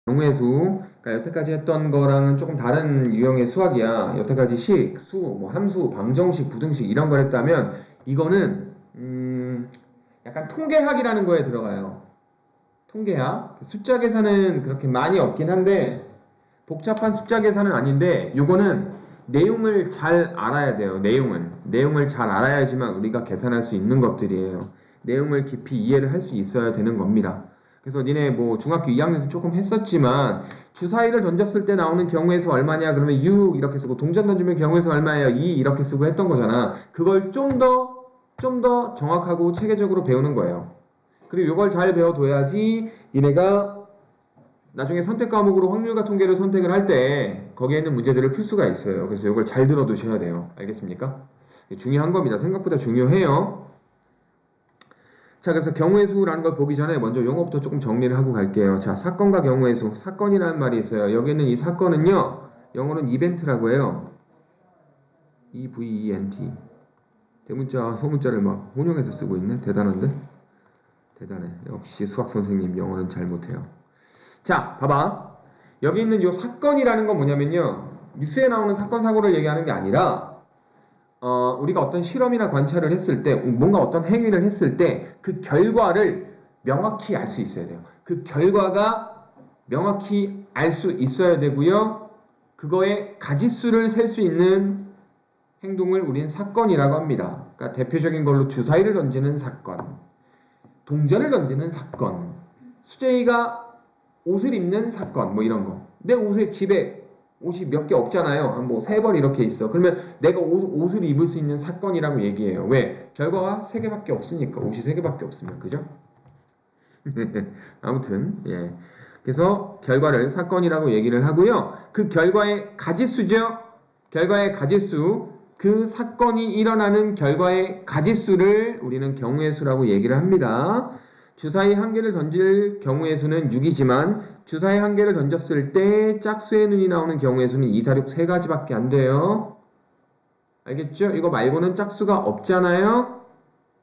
경우의 수, 그러니까 여태까지 했던 거랑은 조금 다른 유형의 수학이야. 여태까지 식, 수, 뭐 함수, 방정식, 부등식 이런 걸 했다면 이거는 약간 통계학이라는 거에 들어가요. 통계학. 숫자 계산은 그렇게 많이 없긴 한데 복잡한 숫자 계산은 아닌데 요거는 내용을 잘 알아야 돼요. 내용을 잘 알아야지만 우리가 계산할 수 있는 것들이에요. 내용을 깊이 이해를 할 수 있어야 되는 겁니다. 그래서 니네 뭐 중학교 2학년에서 조금 했었지만 주사위를 던졌을 때 나오는 경우의 수 얼마냐 그러면 6 이렇게 쓰고 동전 던지면 경우의 수 얼마예요? 2 이렇게 쓰고 했던 거잖아. 그걸 좀 더 정확하고 체계적으로 배우는 거예요. 그리고 이걸 잘 배워둬야지 니네가 나중에 선택 과목으로 확률과 통계를 선택을 할 때 거기에 있는 문제들을 풀 수가 있어요. 그래서 이걸 잘 들어두셔야 돼요. 알겠습니까? 중요한 겁니다. 생각보다 중요해요. 자, 그래서 경우의 수라는 걸 보기 전에 먼저 용어부터 조금 정리를 하고 갈게요. 자, 사건과 경우의 수. 사건이라는 말이 있어요. 여기는 이 사건은요, 영어로는 이벤트라고 해요. EVENT. 대문자, 소문자를 막 혼용해서 쓰고 있네. 대단한데? 대단해. 역시 수학 선생님 영어는 잘 못해요. 자, 봐봐. 여기 있는 이 사건이라는 건 뭐냐면요. 뉴스에 나오는 사건, 사고를 얘기하는 게 아니라, 우리가 어떤 실험이나 관찰을 했을 때, 뭔가 어떤 행위를 했을 때, 그 결과를 명확히 알 수 있어야 돼요. 그 결과가 명확히 알 수 있어야 되고요. 그거의 가짓수를 셀 수 있는 행동을 우리는 사건이라고 합니다. 그러니까 대표적인 걸로 주사위를 던지는 사건, 동전을 던지는 사건, 수재이가 옷을 입는 사건, 뭐 이런 거. 내 옷에 집에 옷이 몇 개 없잖아요. 뭐 세 벌 이렇게 있어. 그러면 내가 옷을 입을 수 있는 사건이라고 얘기해요. 왜? 결과가 세 개밖에 없으니까. 옷이 세 개밖에 없으면. 그죠? 아무튼, 예. 그래서 결과를 사건이라고 얘기를 하고요. 그 결과의 가짓수죠? 결과의 가짓수. 그 사건이 일어나는 결과의 가짓수를 우리는 경우의 수라고 얘기를 합니다. 주사위 한 개를 던질 경우의 수는 6이지만 주사위 한 개를 던졌을 때 짝수의 눈이 나오는 경우의 수는 2, 4, 6 세 가지밖에 안 돼요. 알겠죠? 이거 말고는 짝수가 없잖아요.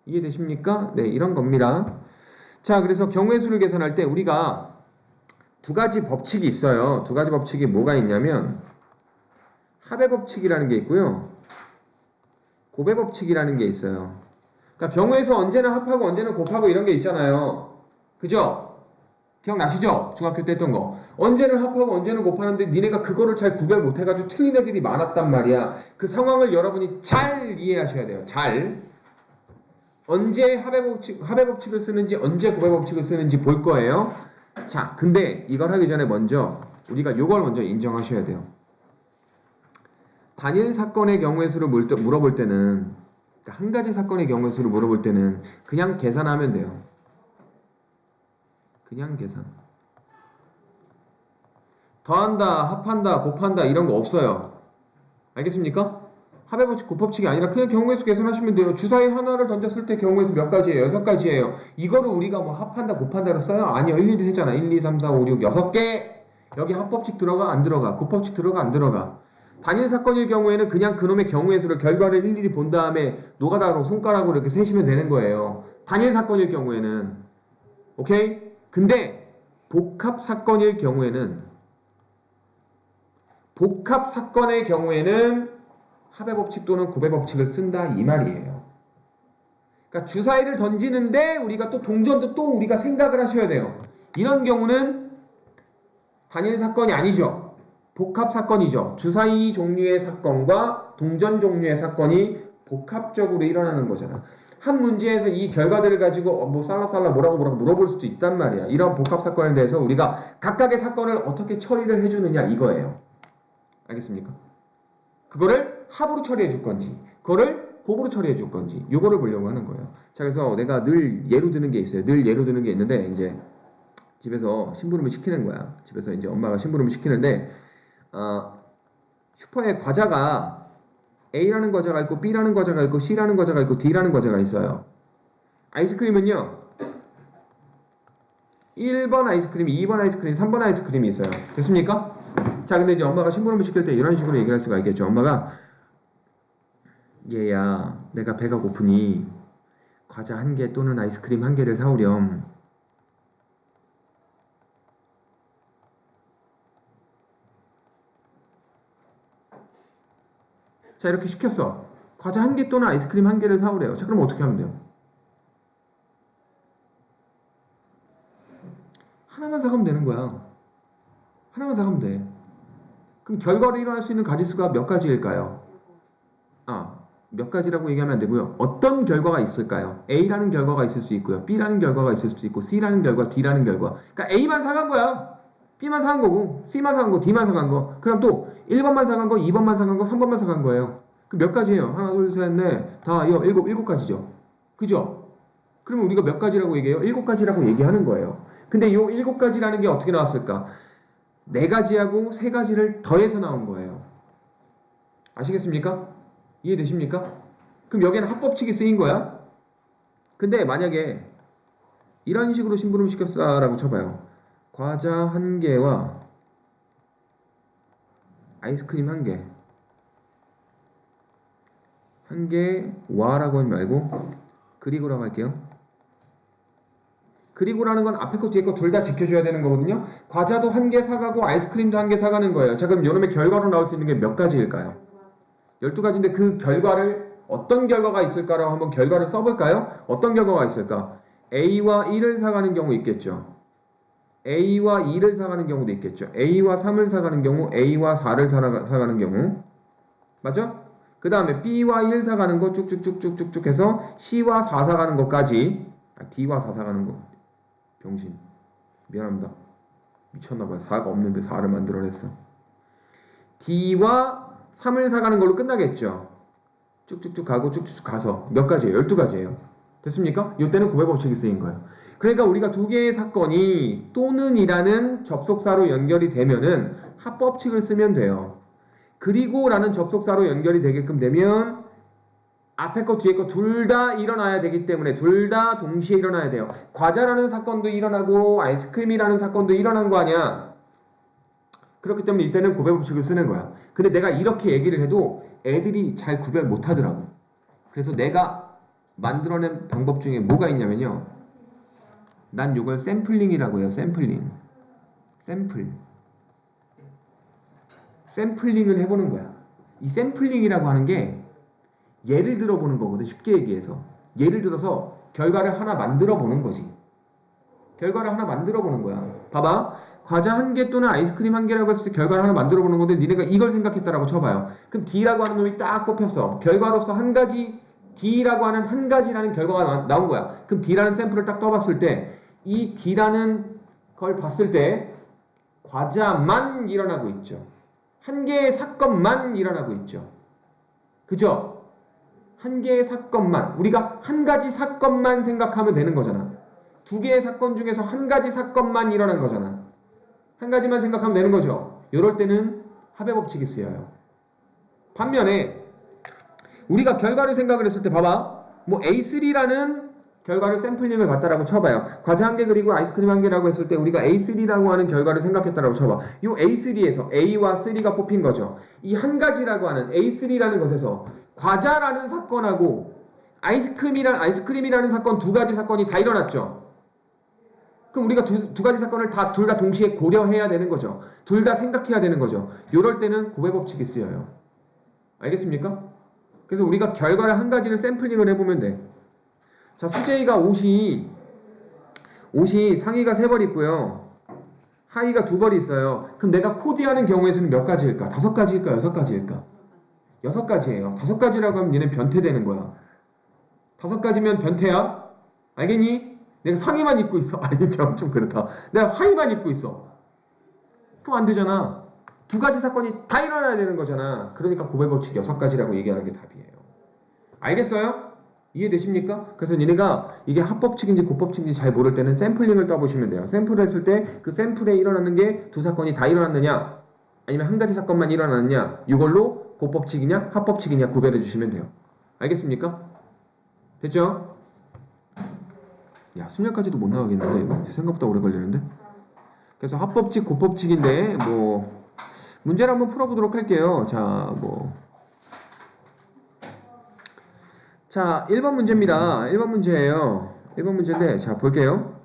이해되십니까? 네, 이런 겁니다. 자, 그래서 경우의 수를 계산할 때 우리가 두 가지 법칙이 있어요. 두 가지 법칙이 뭐가 있냐면 합의 법칙이라는 게 있고요. 곱의 법칙이라는 게 있어요. 그러니까 경우에서 언제는 합하고 언제는 곱하고 이런 게 있잖아요. 그죠? 기억나시죠? 중학교 때 했던 거. 언제는 합하고 언제는 곱하는데 니네가 그거를 잘 구별 못해가지고 틀린 애들이 많았단 말이야. 그 상황을 여러분이 잘 이해하셔야 돼요. 잘. 언제 합의 법칙을 쓰는지, 언제 곱의 법칙을 쓰는지 볼 거예요. 자, 근데 이걸 하기 전에 먼저 우리가 요걸 먼저 인정하셔야 돼요. 단일 사건의 경우의 수를 물어볼 때는, 그러니까 한 가지 사건의 경우의 수를 물어볼 때는 그냥 계산하면 돼요. 그냥 계산. 더한다, 합한다, 곱한다 이런 거 없어요. 알겠습니까? 합의 법칙, 곱법칙이 아니라 그냥 경우의 수 계산하시면 돼요. 주사위 하나를 던졌을 때 경우의 수 몇 가지예요? 6가지예요. 이거를 우리가 뭐 합한다, 곱한다로 써요? 아니요. 일일이 세잖아. 1, 2, 3, 4, 5, 6, 6개. 여기 합법칙 들어가? 안 들어가? 곱법칙 들어가? 안 들어가? 단일 사건일 경우에는 그냥 그놈의 경우의 수를 결과를 일일이 본 다음에 노가다로 손가락으로 이렇게 세시면 되는 거예요. 단일 사건일 경우에는. 오케이? 근데 복합 사건일 경우에는 복합 사건의 경우에는 합의 법칙 또는 곱의 법칙을 쓴다 이 말이에요. 그러니까 주사위를 던지는데 우리가 또 동전도 또 우리가 생각을 하셔야 돼요. 이런 경우는 단일 사건이 아니죠. 복합 사건이죠. 주사위 종류의 사건과 동전 종류의 사건이 복합적으로 일어나는 거잖아. 한 문제에서 이 결과들을 가지고 뭐 살라살라 뭐라고 물어볼 수도 있단 말이야. 이런 복합 사건에 대해서 우리가 각각의 사건을 어떻게 처리를 해주느냐 이거예요. 알겠습니까? 그거를 합으로 처리해 줄 건지 그거를 곱으로 처리해 줄 건지 요거를 보려고 하는 거예요. 자, 그래서 내가 늘 예로 드는 게 있어요. 늘 예로 드는 게 있는데 이제 집에서 심부름을 시키는 거야. 집에서 이제 엄마가 심부름을 시키는데 슈퍼에 과자가 A라는 과자가 있고 B라는 과자가 있고 C라는 과자가 있고 D라는 과자가 있어요. 아이스크림은요 1번 아이스크림, 2번 아이스크림, 3번 아이스크림이 있어요. 됐습니까? 자, 근데 이제 엄마가 심부름을 시킬 때 이런 식으로 얘기할 수가 있겠죠. 엄마가 얘야, 내가 배가 고프니 과자 한 개 또는 아이스크림 한 개를 사오렴. 자, 이렇게 시켰어. 과자 한 개 또는 아이스크림 한 개를 사오래요. 자, 그럼 어떻게 하면 돼요? 하나만 사가면 되는 거야. 하나만 사가면 돼. 그럼 결과로 일어날 수 있는 가지수가 몇 가지일까요? 몇 가지라고 얘기하면 안 되고요. 어떤 결과가 있을까요? A라는 결과가 있을 수 있고요. B라는 결과가 있을 수 있고 C라는 결과, D라는 결과. 그러니까 A만 사간 거야. B만 사간 거고 C만 사간 거, D만 사간 거. 그럼 또 1번만 사간 거, 2번만 사간 거, 3번만 사간 거예요. 그 몇 가지예요? 하나, 둘, 셋, 넷, 다, 일곱 가지죠. 그죠? 그러면 우리가 몇 가지라고 얘기해요? 7가지라고 얘기하는 거예요. 근데 이 7가지라는 게 어떻게 나왔을까? 4가지하고 3가지를 더해서 나온 거예요. 아시겠습니까? 이해되십니까? 그럼 여기에는 합법칙이 쓰인 거야. 근데 만약에 이런 식으로 심부름 시켰다라고 쳐봐요. 과자 1개와 아이스크림 1개. 1개와라고 하지 말고 그리고라고 할게요. 그리고라는 건 앞에 거 뒤에 거 둘 다 지켜줘야 되는 거거든요. 과자도 1개 사가고 아이스크림도 1개 사가는 거예요. 자, 그럼 요놈의 결과로 나올 수 있는 게 몇 가지일까요? 12가지인데 그 결과를 어떤 결과가 있을까라고 한번 결과를 써볼까요? 어떤 결과가 있을까? A와 1을 사가는 경우 있겠죠. A와 2를 사가는 경우도 있겠죠. A와 3을 사가는 경우, A와 4를 사가는 경우. 맞죠? 그 다음에 B와 1 사가는 거 쭉쭉쭉쭉쭉 해서 C와 4 사가는 것까지. D와 4 사가는 거. 병신. 미안합니다. 미쳤나봐요. 4가 없는데 4를 만들어냈어. D와 3을 사가는 걸로 끝나겠죠. 쭉쭉쭉 가고 쭉쭉쭉 가서 몇 가지예요? 12가지예요. 됐습니까? 이때는 구배법칙이 쓰인 거예요. 그러니까 우리가 두 개의 사건이 또는 이라는 접속사로 연결이 되면은 합법칙을 쓰면 돼요. 그리고 라는 접속사로 연결이 되게끔 되면 앞에 거 뒤에 거 둘 다 일어나야 되기 때문에 둘 다 동시에 일어나야 돼요. 과자라는 사건도 일어나고 아이스크림이라는 사건도 일어난 거 아니야. 그렇기 때문에 이때는 구별법칙을 쓰는 거야. 근데 내가 이렇게 얘기를 해도 애들이 잘 구별 못 하더라고. 그래서 내가 만들어낸 방법 중에 뭐가 있냐면요. 난 이걸 샘플링이라고 해요. 샘플링. 샘플링을 해보는 거야. 이 샘플링이라고 하는 게 예를 들어보는 거거든. 쉽게 얘기해서. 예를 들어서 결과를 하나 만들어 보는 거지. 결과를 하나 만들어 보는 거야. 봐봐. 과자 1개 또는 아이스크림 1개라고 했을 때 결과를 하나 만들어 보는 건데 니네가 이걸 생각했다라고 쳐봐요. 그럼 D라고 하는 놈이 딱 뽑혔어. 결과로서 한 가지 D라고 하는 한 가지라는 결과가 나온 거야. 그럼 D라는 샘플을 딱 떠봤을 때 이 D라는 걸 봤을 때 과자만 일어나고 있죠. 한 개의 사건만 일어나고 있죠. 그죠? 한 개의 사건만. 우리가 한 가지 사건만 생각하면 되는 거잖아. 두 개의 사건 중에서 한 가지 사건만 일어난 거잖아. 한 가지만 생각하면 되는 거죠. 이럴 때는 합의법칙이 쓰여요. 반면에 우리가 결과를 생각을 했을 때 봐봐. 뭐 A3라는 결과를 샘플링을 봤다라고 쳐봐요. 과자 1개 그리고 아이스크림 1개라고 했을 때 우리가 A3라고 하는 결과를 생각했다라고 쳐봐. 이 A3에서 A와 3가 뽑힌 거죠. 이 한 가지라고 하는 A3라는 것에서 과자라는 사건하고 아이스크림이라는 사건 두 가지 사건이 다 일어났죠. 그럼 우리가 두 가지 사건을 둘 다 동시에 고려해야 되는 거죠. 둘 다 생각해야 되는 거죠. 이럴 때는 고배법칙이 쓰여요. 알겠습니까? 그래서 우리가 결과를 한 가지를 샘플링을 해보면 돼. 자, 수제이가 옷이 상의가 3벌 있고요. 하의가 2벌이 있어요. 그럼 내가 코디하는 경우에서는 몇 가지일까? 5가지일까? 6가지일까? 6가지예요. 5가지라고 하면 얘는 변태되는 거야. 5가지면 변태야? 알겠니? 내가 상의만 입고 있어. 알겠죠? 좀 그렇다. 내가 하의만 입고 있어. 그럼 안 되잖아. 2가지 사건이 다 일어나야 되는 거잖아. 그러니까 고배법칙 6가지라고 얘기하는 게 답이에요. 알겠어요? 이해되십니까? 그래서 니네가 이게 합법칙인지 고법칙인지 잘 모를 때는 샘플링을 떠보시면 돼요. 샘플을 했을 때 그 샘플에 일어나는 게 두 사건이 다 일어났느냐 아니면 한 가지 사건만 일어났느냐 이걸로 고법칙이냐 합법칙이냐 구별해 주시면 돼요. 알겠습니까? 됐죠? 야, 순열까지도 못 나가겠는데 이거 생각보다 오래 걸리는데. 그래서 합법칙 고법칙인데 뭐 문제를 한번 풀어보도록 할게요. 자, 1번 문제입니다. 1번 문제예요. 1번 문제인데, 자, 볼게요.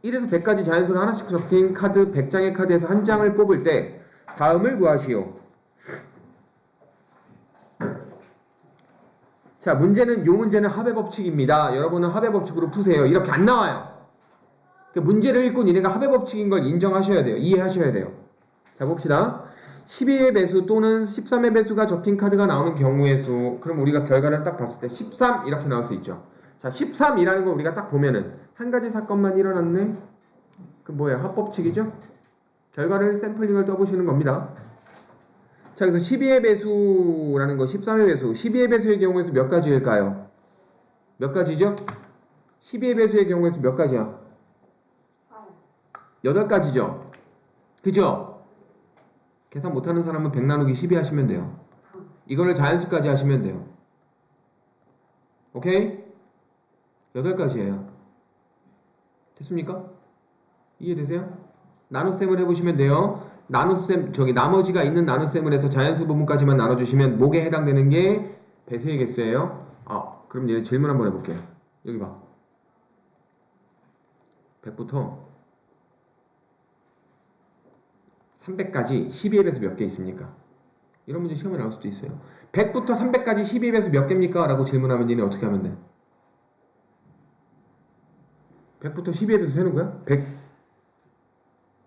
1에서 100까지 자연수가 하나씩 적힌 카드 100장의 카드에서 한 장을 뽑을 때 다음을 구하시오. 자, 요 문제는 합의 법칙입니다. 여러분은 합의 법칙으로 푸세요. 이렇게 안 나와요. 문제를 읽고 니네가 합의 법칙인 걸 인정하셔야 돼요. 이해하셔야 돼요. 자, 봅시다. 12의 배수 또는 13의 배수가 적힌 카드가 나오는 경우의 수. 그럼 우리가 결과를 딱 봤을 때 13 이렇게 나올 수 있죠. 자, 13이라는 걸 우리가 딱 보면은 한 가지 사건만 일어났네. 그 뭐예요? 합법칙이죠? 결과를 샘플링을 떠보시는 겁니다. 자, 그래서 12의 배수라는 거 13의 배수. 12의 배수의 경우에서 몇 가지일까요? 몇 가지죠? 12의 배수의 경우에서 몇 가지야? 8가지죠? 그죠? 계산 못하는 사람은 100 나누기 12 하시면 돼요. 이거를 자연수까지 하시면 돼요. 오케이? 8가지예요. 됐습니까? 이해되세요? 나눗셈을 해보시면 돼요. 나눗셈, 나머지가 있는 나눗셈을 해서 자연수 부분까지만 나눠주시면 목에 해당되는 게 배수의 개수예요. 그럼 얘 질문 한번 해볼게요. 여기 봐. 100부터 300까지 12의 배수 몇 개 있습니까? 이런 문제 시험에 나올 수도 있어요. 100부터 300까지 12의 배수 몇 개입니까? 라고 질문하면 니네 어떻게 하면 돼? 100부터 12의 배수 세는 거야?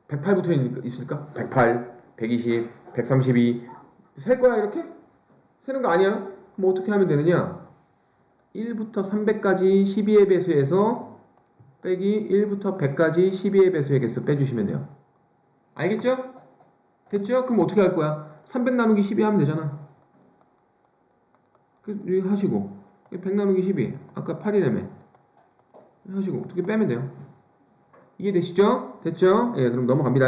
108부터 있을까? 108, 120, 132 셀 거야 이렇게? 세는 거 아니야? 뭐 어떻게 하면 되느냐? 1부터 300까지 12의 배수에서 빼기 1부터 100까지 12의 배수의 개수 빼주시면 돼요. 알겠죠? 됐죠? 그럼 어떻게 할 거야? 300 나누기 12 하면 되잖아. 하시고 100 나누기 12 아까 8이라며 하시고 어떻게 빼면 돼요. 이해되시죠? 됐죠? 예, 그럼 넘어갑니다.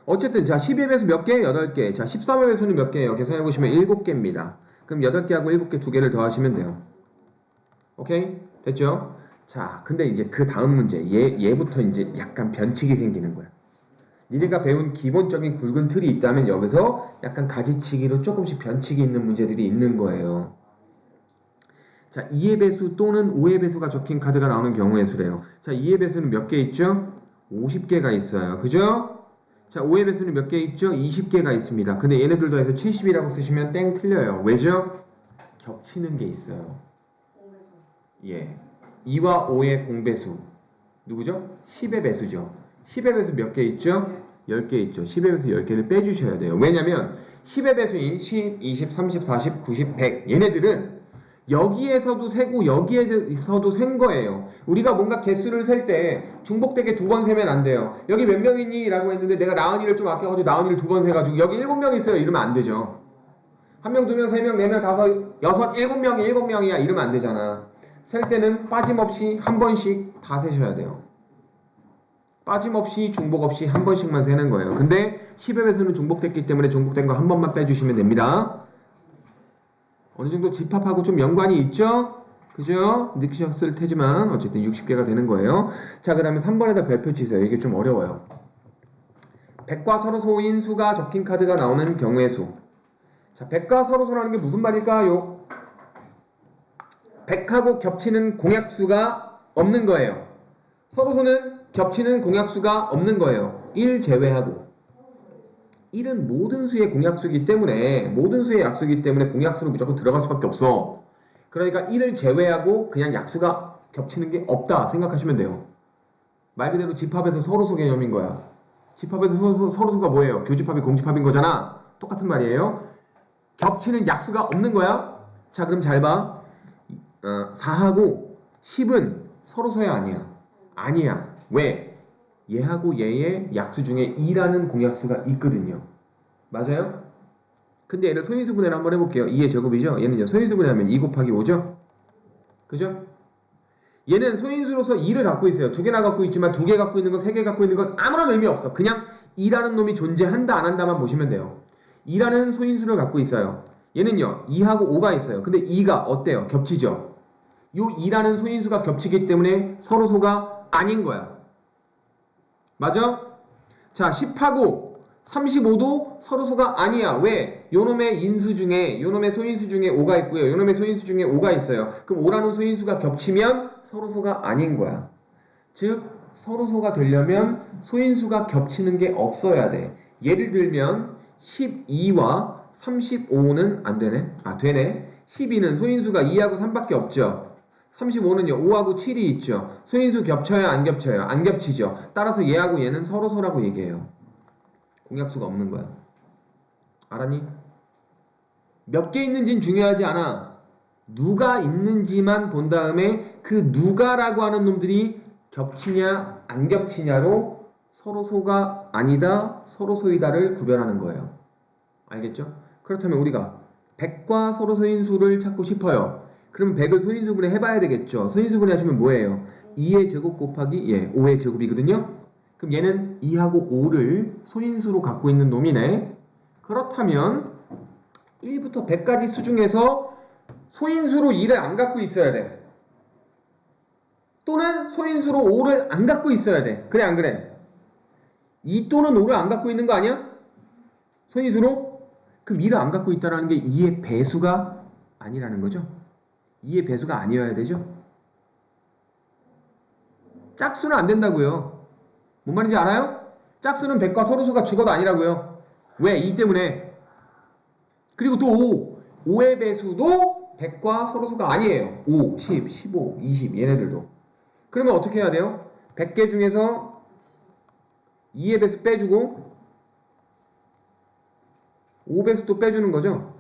어쨌든 자 12의 배수 몇 개? 8개. 자 13의 배수는 몇 개예요? 계산해보시면 7개입니다. 그럼 8개하고 7개 2개를 더하시면 돼요. 오케이? 됐죠? 자 근데 이제 그 다음 문제 얘부터 이제 약간 변칙이 생기는 거야. 니네가 배운 기본적인 굵은 틀이 있다면 여기서 약간 가지치기로 조금씩 변칙이 있는 문제들이 있는 거예요. 자, 2의 배수 또는 5의 배수가 적힌 카드가 나오는 경우의 수래요. 자, 2의 배수는 몇 개 있죠? 50개가 있어요. 그죠? 자, 5의 배수는 몇 개 있죠? 20개가 있습니다. 근데 얘네들 더해서 70이라고 쓰시면 땡 틀려요. 왜죠? 겹치는 게 있어요. 예. 2와 5의 공배수. 누구죠? 10의 배수죠. 10의 배수 몇 개 있죠? 10개 있죠. 10의 배수 10개를 빼주셔야 돼요. 왜냐면 10의 배수인 10, 20, 30, 40, 90, 100 얘네들은 여기에서도 세고 여기에서도 센 거예요. 우리가 뭔가 개수를 셀 때 중복되게 2번 세면 안 돼요. 여기 몇 명 있니? 라고 했는데 내가 나은이를 좀 아껴가지고 나은이를 2번 세가지고 여기 7명 있어요. 이러면 안 되죠. 1명, 2명, 3명, 4명, 5, 6, 7명이 7명이야. 이러면 안 되잖아. 셀 때는 빠짐없이 한 번씩 다 세셔야 돼요. 빠짐없이 중복 없이 한 번씩만 세는 거예요. 근데 10의 배수는 중복됐기 때문에 중복된 거 한 번만 빼주시면 됩니다. 어느 정도 집합하고 좀 연관이 있죠? 그죠? 느끼셨을 테지만 어쨌든 60개가 되는 거예요. 자, 그 다음에 3번에다 별표 치세요. 이게 좀 어려워요. 100과 서로소인 수가 적힌 카드가 나오는 경우의 수. 자, 100과 서로소라는 게 무슨 말일까요? 100하고 겹치는 공약수가 없는 거예요. 서로소는 겹치는 공약수가 없는 거예요. 1 제외하고. 1은 모든 수의 공약수이기 때문에 모든 수의 약수이기 때문에 공약수는 무조건 들어갈 수밖에 없어. 그러니까 1을 제외하고 그냥 약수가 겹치는 게 없다 생각하시면 돼요. 말 그대로 집합에서 서로소 개념인 거야. 집합에서 서로소가 뭐예요? 교집합이 공집합인 거잖아. 똑같은 말이에요. 겹치는 약수가 없는 거야. 자, 그럼 잘 봐. 4하고 10은 서로소야 아니야? 아니야. 왜? 얘하고 얘의 약수 중에 2라는 공약수가 있거든요. 맞아요? 근데 얘를 소인수분해를 한번 해볼게요. 2의 제곱이죠? 얘는요, 소인수분해하면 2 곱하기 5죠? 그죠? 얘는 소인수로서 2를 갖고 있어요. 2개나 갖고 있지만 2개 갖고 있는 건 3개 갖고 있는 건 아무런 의미 없어. 그냥 2라는 놈이 존재한다 안 한다만 보시면 돼요. 2라는 소인수를 갖고 있어요. 얘는요, 2하고 5가 있어요. 근데 2가 어때요? 겹치죠? 요 2라는 소인수가 겹치기 때문에 서로소가 아닌 거야. 맞아? 자, 10하고 35도 서로소가 아니야. 왜? 요놈의 인수 중에, 요놈의 소인수 중에 5가 있고요. 요놈의 소인수 중에 5가 있어요. 그럼 5라는 소인수가 겹치면 서로소가 아닌 거야. 즉, 서로소가 되려면 소인수가 겹치는 게 없어야 돼. 예를 들면 12와 35는 안 되네. 되네. 12는 소인수가 2하고 3밖에 없죠. 35는요 5하고 7이 있죠. 소인수 겹쳐요 안 겹쳐요? 안 겹치죠. 따라서 얘하고 얘는 서로서라고 얘기해요. 공약수가 없는 거야. 알았니? 몇 개 있는지는 중요하지 않아. 누가 있는지만 본 다음에 그 누가라고 하는 놈들이 겹치냐 안 겹치냐로 서로소가 아니다 서로소이다를 구별하는 거예요. 알겠죠? 그렇다면 우리가 100과 서로소인수를 찾고 싶어요. 그럼 100을 소인수분해 해봐야 되겠죠. 소인수분해 하시면 뭐예요? 2의 제곱 곱하기 5의 제곱이거든요. 그럼 얘는 2하고 5를 소인수로 갖고 있는 놈이네. 그렇다면 1부터 100까지 수 중에서 소인수로 2를 안 갖고 있어야 돼. 또는 소인수로 5를 안 갖고 있어야 돼. 그래 안 그래? 2 또는 5를 안 갖고 있는 거 아니야? 소인수로? 그럼 2를 안 갖고 있다는 게 2의 배수가 아니라는 거죠. 2의 배수가 아니어야 되죠. 짝수는 안 된다고요. 뭔 말인지 알아요? 짝수는 100과 서로수가 죽어도 아니라고요. 왜? 2 때문에. 그리고 또 5의 배수도 100과 서로수가 아니에요. 5, 10, 15, 20 얘네들도. 그러면 어떻게 해야 돼요? 100개 중에서 2의 배수 빼주고 5배수 또 빼주는 거죠?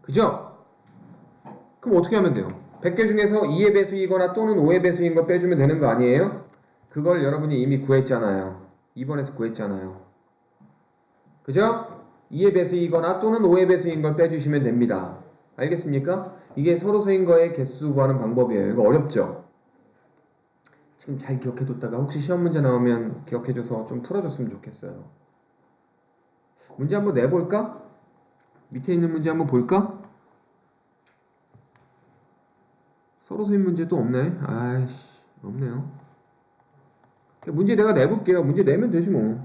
그죠? 그럼 어떻게 하면 돼요? 100개 중에서 2의 배수이거나 또는 5의 배수인 거 빼주면 되는 거 아니에요? 그걸 여러분이 이미 구했잖아요. 2번에서 구했잖아요. 그죠? 2의 배수이거나 또는 5의 배수인 걸 빼주시면 됩니다. 알겠습니까? 이게 서로서인 거의 개수 구하는 방법이에요. 이거 어렵죠? 지금 잘 기억해뒀다가 혹시 시험 문제 나오면 기억해줘서 좀 풀어줬으면 좋겠어요. 문제 한번 내볼까? 밑에 있는 문제 한번 볼까? 서로서인 문제 또 없네. 아이씨, 없네요. 문제 내가 내볼게요. 문제 내면 되지 뭐.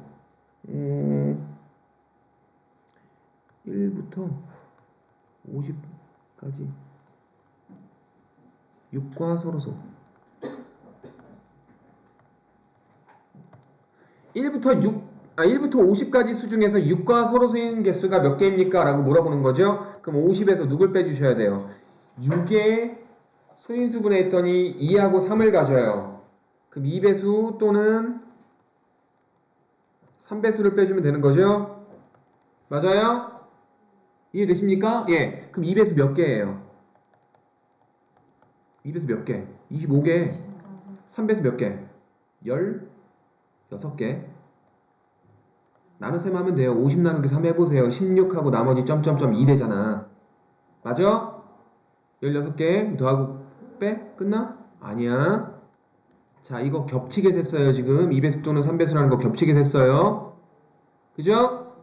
1부터 50까지 6과 서로소 1부터 50까지 수 중에서 6과 서로소인 개수가 몇 개입니까? 라고 물어보는 거죠. 그럼 50에서 누굴 빼주셔야 돼요? 6의 소인수분해 했더니 2하고 3을 가져요. 그럼 2배수 또는 3배수를 빼주면 되는 거죠? 맞아요? 이해되십니까? 예. 그럼 2배수 몇 개예요? 2배수 몇 개? 25개. 3배수 몇 개? 16개. 나눗셈 하면 돼요. 50 나누기 3 해보세요. 16하고 나머지 점점점 2 되잖아. 맞아? 16개 더하고 빼? 끝나? 아니야. 자, 이거 겹치게 됐어요. 지금 2배수 또는 3배수라는 거 겹치게 됐어요. 그죠?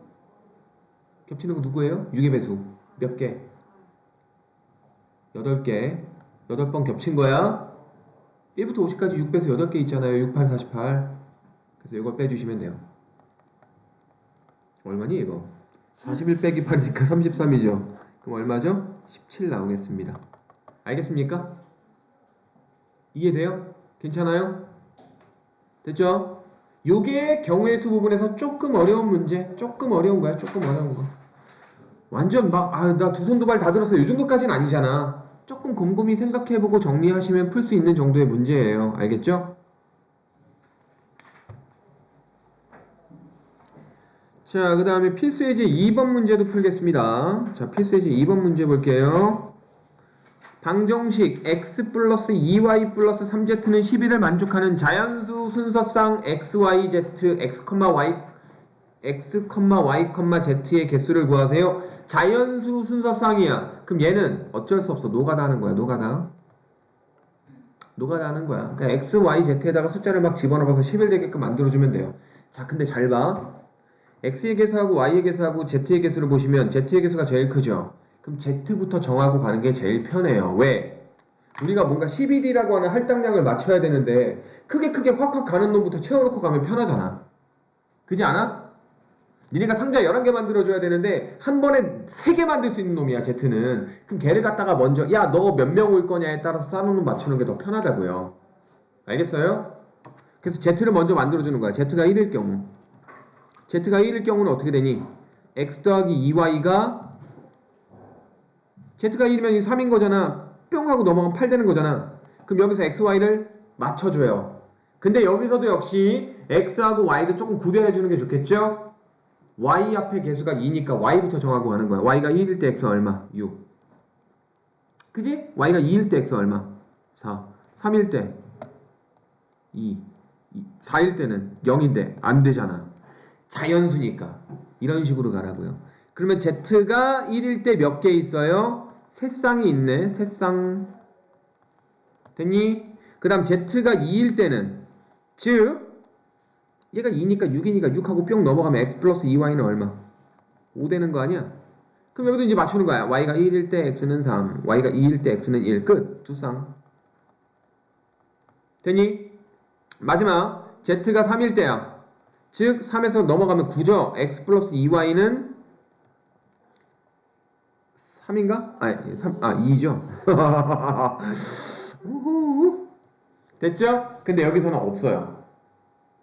겹치는 거 누구예요? 6의 배수. 몇 개? 8개. 8번 겹친 거야. 1부터 50까지 6배수 8개 있잖아요. 6, 8, 48. 그래서 이걸 빼주시면 돼요. 얼마니 이거? 41 빼기 8이니까 33이죠. 그럼 얼마죠? 17 나오겠습니다. 알겠습니까? 이해돼요? 괜찮아요? 됐죠? 요게 경우의 수 부분에서 조금 어려운 문제, 조금 어려운 거야. 조금 어려운 거. 완전 막 나 두 손 두 발 다 들었어. 요 정도까지는 아니잖아. 조금 곰곰이 생각해보고 정리하시면 풀 수 있는 정도의 문제예요. 알겠죠? 자, 그 다음에 필수예제 2번 문제도 풀겠습니다. 자, 필수예제 2번 문제 볼게요. 방정식 x 플러스 2y 플러스 3z는 11을 만족하는 자연수 순서상 x, y, z, x, y, z의 개수를 구하세요. 자연수 순서상이야. 그럼 얘는 어쩔 수 없어. 노가다 하는 거야. 노가다 하는 거야. 그러니까 x, y, z에다가 숫자를 막 집어넣어서 11 되게끔 만들어주면 돼요. 자, 근데 잘 봐. x의 개수하고 y의 개수하고 z의 개수를 보시면 z의 개수가 제일 크죠. 그럼 z부터 정하고 가는 게 제일 편해요. 왜? 우리가 뭔가 11이라고 하는 할당량을 맞춰야 되는데 크게 확 가는 놈부터 채워놓고 가면 편하잖아. 그지 않아? 니네가 상자 11개 만들어줘야 되는데 한 번에 3개 만들 수 있는 놈이야 z는. 그럼 걔를 갖다가 먼저 야 너 몇 명 올 거냐에 따라서 쌓아놓는 맞추는 게 더 편하다고요. 알겠어요? 그래서 z를 먼저 만들어주는 거야. z가 1일 경우. z가 1일 경우는 어떻게 되니? x 더하기 2y가 z가 1이면 3인 거잖아. 뿅 하고 넘어가면 8 되는 거잖아. 그럼 여기서 x, y를 맞춰줘요. 근데 여기서도 역시 x하고 y도 조금 구별해주는 게 좋겠죠? y 앞에 개수가 2니까 y부터 정하고 가는 거야. y가 1일 때 x가 얼마? 6. 그지? y가 2일 때 x가 얼마? 4. 3일 때 2. 4일 때는 0인데 안 되잖아. 자연수니까. 이런 식으로 가라고요. 그러면 z가 1일 때 몇 개 있어요? 세 쌍이 있네. 세 쌍. 됐니? 그 다음 z가 2일 때는 즉 얘가 2니까 6이니까 6하고 뿅 넘어가면 x 플러스 2y는 얼마? 5 되는 거 아니야? 그럼 여기도 이제 맞추는 거야. y가 1일 때 x는 3, y가 2일 때 x는 1. 끝. 두 쌍. 됐니? 마지막 z가 3일 때야. 즉 3에서 넘어가면 9죠. x 플러스 2y는 3인가? 아니 3, 2죠. 됐죠? 근데 여기서는 없어요.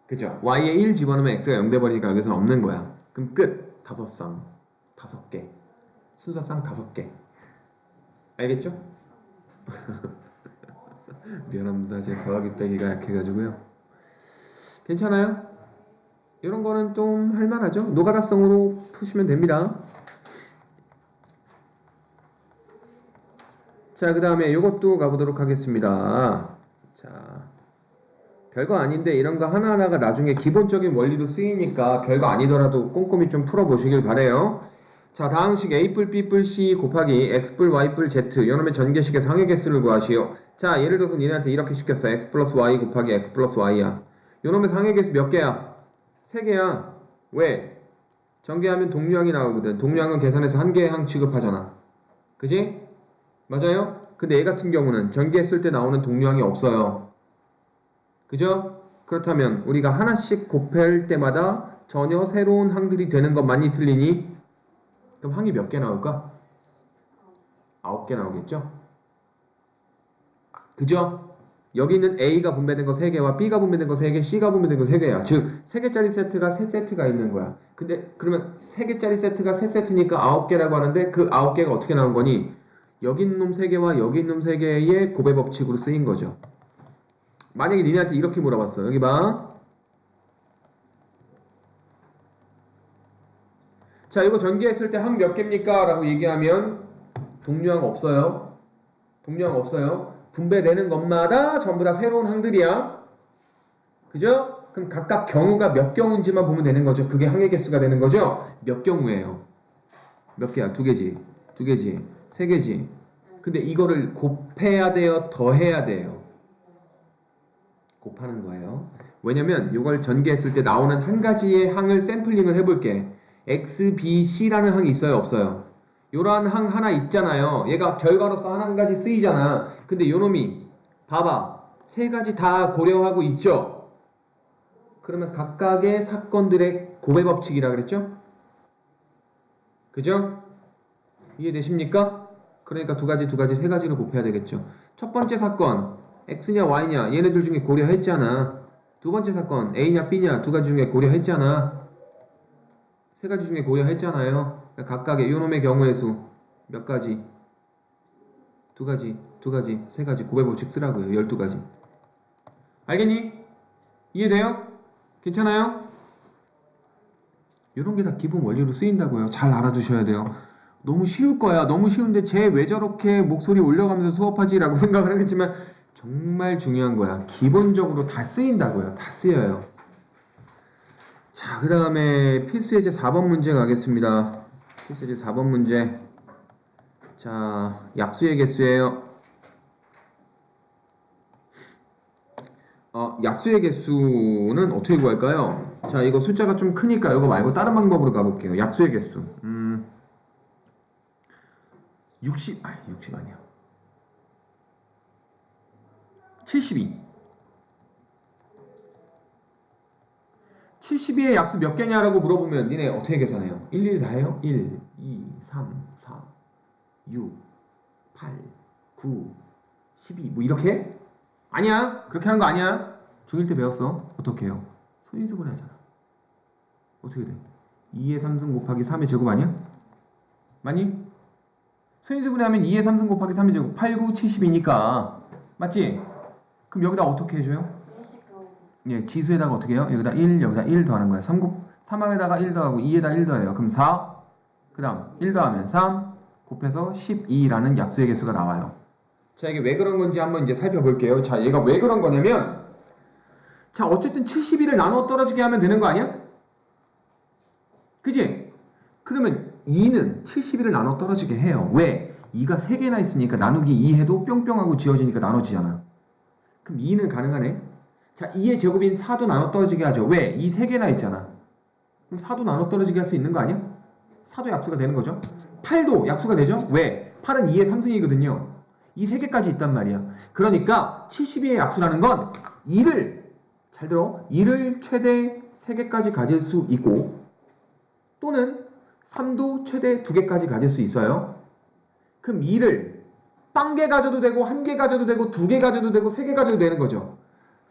그죠? y에 1 집어넣으면 x가 0 돼버리니까 여기서는 없는 거야. 그럼 끝. 5쌍. 5개. 순서상 5개. 알겠죠? 미안합니다. 제 더하기 빼기가 약해가지고요. 괜찮아요? 이런 거는 좀 할만하죠? 노가다성으로 푸시면 됩니다. 자, 그 다음에 이것도 가보도록 하겠습니다. 자, 별거 아닌데 이런 거 하나하나가 나중에 기본적인 원리로 쓰이니까 별거 아니더라도 꼼꼼히 좀 풀어보시길 바래요. 자, 다항식 A뿔 B뿔 C 곱하기 X뿔 Y뿔 Z 요놈의 전개식의 상위 개수를 구하시오. 자, 예를 들어서 니네한테 이렇게 시켰어. X 플러스 Y 곱하기 X 플러스 Y야. 요놈의 상위 개수 몇 개야? 3개야. 왜? 전개하면 동류항이 나오거든. 동류항은 계산해서 한 개의 항 취급하잖아. 그지? 맞아요? 근데 얘 같은 경우는 전개했을 때 나오는 동류항이 없어요. 그죠? 그렇다면 우리가 하나씩 곱할 때마다 전혀 새로운 항들이 되는 것 많이 틀리니? 그럼 항이 몇 개 나올까? 9개 나오겠죠? 그죠? 여기 있는 A가 분배된 거 3개와 B가 분배된 거 3개, C가 분배된 거 3개야. 즉 3개짜리 세트가 3세트가 있는 거야. 근데 그러면 3개짜리 세트가 3세트니까 9개라고 하는데 그 9개가 어떻게 나온 거니? 여기 있는 놈 3개와 여기 있는 놈 3개의 곱의 법칙으로 쓰인 거죠. 만약에 니네한테 이렇게 물어봤어. 여기 봐. 자, 이거 전개했을 때 항 몇 개입니까? 라고 얘기하면 동류항 없어요. 동류항 없어요. 분배되는 것마다 전부 다 새로운 항들이야. 그죠? 그럼 각각 경우가 몇 경우인지만 보면 되는 거죠. 그게 항의 개수가 되는 거죠. 몇 경우예요? 몇 개야? 2개지. 2개지. 3개지. 근데 이거를 곱해야 돼요? 더해야 돼요? 곱하는 거예요. 왜냐면 이걸 전개했을 때 나오는 한 가지의 항을 샘플링을 해볼게. X, B, C라는 항이 있어요? 없어요? 요러한 항 하나 있잖아요. 얘가 결과로서 한 가지 쓰이잖아. 근데 요놈이 봐봐. 3가지 다 고려하고 있죠? 그러면 각각의 사건들의 곱의 법칙이라 그랬죠? 그죠? 이해되십니까? 그러니까 두 가지, 3가지로 곱해야 되겠죠. 첫 번째 사건 X냐 Y냐 얘네들 중에 고려했잖아. 두 번째 사건 A냐 B냐 2가지 중에 고려했잖아. 3가지 중에 고려했잖아요. 각각의 요놈의 경우의 수 몇 가지? 2가지, 3가지 곱의 법칙 쓰라고요. 12가지. 알겠니? 이해돼요? 괜찮아요? 이런 게 다 기본 원리로 쓰인다고요. 잘 알아두셔야 돼요. 너무 쉬울 거야. 너무 쉬운데 쟤 왜 저렇게 목소리 올려가면서 수업하지? 라고 생각을 하겠지만 정말 중요한 거야. 기본적으로 다 쓰인다고요. 다 쓰여요. 자, 그 다음에 필수 예제 4번 문제 가겠습니다. 필수 예제 4번 문제. 자, 약수의 개수예요. 약수의 개수는 어떻게 구할까요? 자, 이거 숫자가 좀 크니까 이거 말고 다른 방법으로 가볼게요. 약수의 개수. 60 아니야. 72. 72의 약수 몇 개냐라고 물어보면 니네 어떻게 계산해요? 일일이 다 해요? 1, 2, 3, 4, 6, 8, 9, 12 뭐 이렇게? 아니야. 그렇게 하는 거 아니야. 중1 때 배웠어. 어떻게 해요? 소인수분 하잖아. 어떻게 돼? 2의 3승 곱하기 3의 제곱 아니야? 맞니? 소인수분해하면 2의 3승 곱하기 3의 제곱 8, 9, 70이니까 맞지? 그럼 여기다 어떻게 해줘요? 예, 지수에다가 어떻게 해요? 여기다 1, 여기다 1 더하는 거야. 3항에다가 1 더하고 2에다 1 더해요. 그럼 4, 그 다음 1 더하면 3 곱해서 12라는 약수의 개수가 나와요. 자, 이게 왜 그런 건지 한번 이제 살펴볼게요. 자, 얘가 왜 그런 거냐면 자, 어쨌든 72를 나눠 떨어지게 하면 되는 거 아니야? 그지? 그러면 2는 72를 나눠 떨어지게 해요. 왜? 2가 3개나 있으니까 나누기 2 해도 뿅뿅하고 지워지니까 나눠지잖아. 그럼 2는 가능하네? 자, 2의 제곱인 4도 나눠 떨어지게 하죠. 왜? 2 3개나 있잖아. 그럼 4도 나눠 떨어지게 할 수 있는 거 아니야? 4도 약수가 되는 거죠. 8도 약수가 되죠. 왜? 8은 2의 3승이거든요. 2 3개까지 있단 말이야. 그러니까 72의 약수라는 건 2를 잘 들어. 2를 최대 3개까지 가질 수 있고 또는 3도 최대 2개까지 가질 수 있어요. 그럼 2를 0개 가져도 되고 1개 가져도 되고 2개 가져도 되고 3개 가져도 되는 거죠.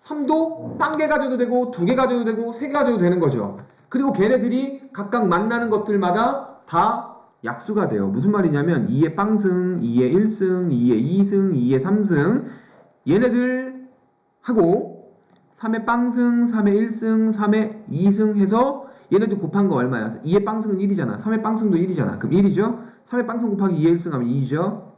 3도 0개 가져도 되고 2개 가져도 되고 3개 가져도 되는 거죠. 그리고 걔네들이 각각 만나는 것들마다 다 약수가 돼요. 무슨 말이냐면 2의 빵승, 2의 1승, 2의 2승, 2의 3승 얘네들 하고 3의 빵승, 3의 1승, 3의 2승 해서 얘네들 곱한 거 얼마야? 2의 빵승은 1이잖아. 3의 빵승도 1이잖아. 그럼 1이죠? 3의 빵승 곱하기 2의 1승 하면 2이죠?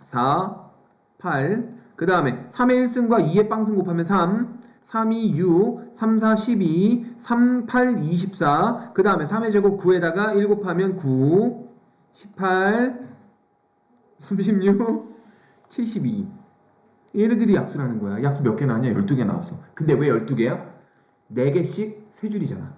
4, 8. 그 다음에 3의 1승과 2의 빵승 곱하면 3. 3, 2, 6. 3, 4, 12. 3, 8, 24. 그 다음에 3의 제곱 9에다가 1 곱하면 9. 18. 36. 72. 얘네들이 약수라는 거야. 약수 몇 개 나왔냐? 12개 나왔어. 근데 왜 12개야? 4개씩 3줄이잖아.